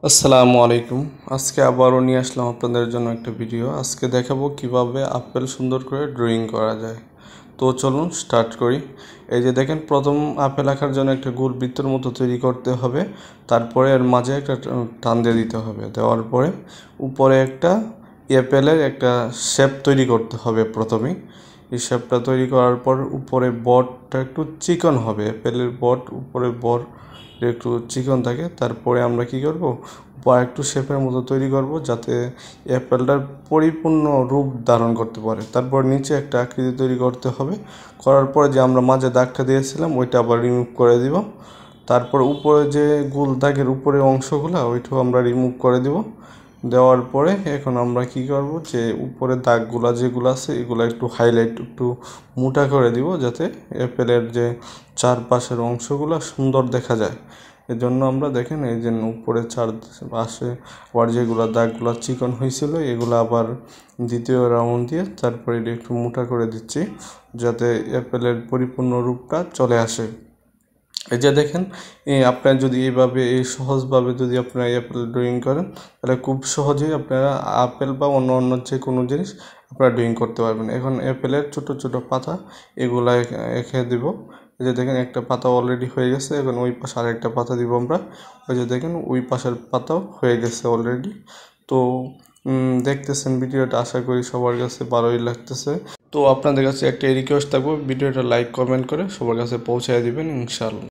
আসসালামু আলাইকুম। আজকে আবারও নিয়ে আসলাম আপনাদের জন্য একটা ভিডিও। আজকে দেখাবো কিভাবে আপেল সুন্দর করে ড্রয়িং করা যায়। তো চলুন স্টার্ট করি। এই যে দেখেন, প্রথম আপেল আঁকার জন্য একটা গোল বৃত্তের মতো তৈরি করতে হবে। তারপরে এর মাঝে একটা টান দিয়ে দিতে হবে। দেওয়ার পরে উপরে একটা আপেলের একটা শেপ তৈরি করতে হবে প্রথমেই। এই শেপটা তৈরি করার পর উপরে বটটা একটু চিকন হবে। আপেলের বট উপরে বট একটু চিকন থাকে। তারপরে আমরা কি করব, বা একটু শেপের মতো তৈরি করব যাতে অ্যাপেলটার পরিপূর্ণ রূপ ধারণ করতে পারে। তারপর নিচে একটা আকৃতি তৈরি করতে হবে। করার পরে যে আমরা মাঝে দাগটা দিয়েছিলাম ওইটা আবার রিমুভ করে দিব। তারপর উপরে যে গোল দাগের উপরে অংশগুলো ওইটাও আমরা রিমুভ করে দিব। দেওয়ার পরে এখন আমরা কি করব, যে উপরে দাগগুলা যেগুলো আছে এগুলো একটু হাইলাইট একটু মোটা করে দিব যাতে অ্যাপেলের যে চারপাশের অংশগুলো সুন্দর দেখা যায়। এজন্য আমরা দেখেন এই যে উপরে চারপাশে আবার যেগুলো দাগগুলো চিকন হয়েছিল এগুলো আবার দ্বিতীয় রাউন্ড দিয়ে তারপরে এটা একটু মোটা করে দিচ্ছি যাতে অ্যাপেলের পরিপূর্ণ রূপটা চলে আসে। এই যে দেখেন, আপনারা যদি এইভাবে এই সহজভাবে যদি আপনারা অ্যাপেল ড্রয়িং করেন তাহলে খুব সহজেই আপনারা আপেল বা অন্য অন্য যে কোনো জিনিস আপনারা ড্রয়িং করতে পারবেন। এখন অ্যাপেলের ছোট ছোট পাতা এগুলা এঁকে দিব। এই যে দেখেন, একটা পাতা অলরেডি হয়ে গেছে। এখন ওই পাশে আরেকটা পাতা দিব আমরা। ওই যে দেখেন, ওই পাশের পাতাও হয়ে গেছে অলরেডি। তো দেখতেছেন ভিডিওটা, আশা করি সবার কাছে ভালোই লাগতেছে। তো আপনাদের কাছে একটা রিকোয়েস্ট থাকবে, ভিডিওটা লাইক কমেন্ট করে সবার কাছে পৌঁছায় দিবেন ইনশাআল্লাহ।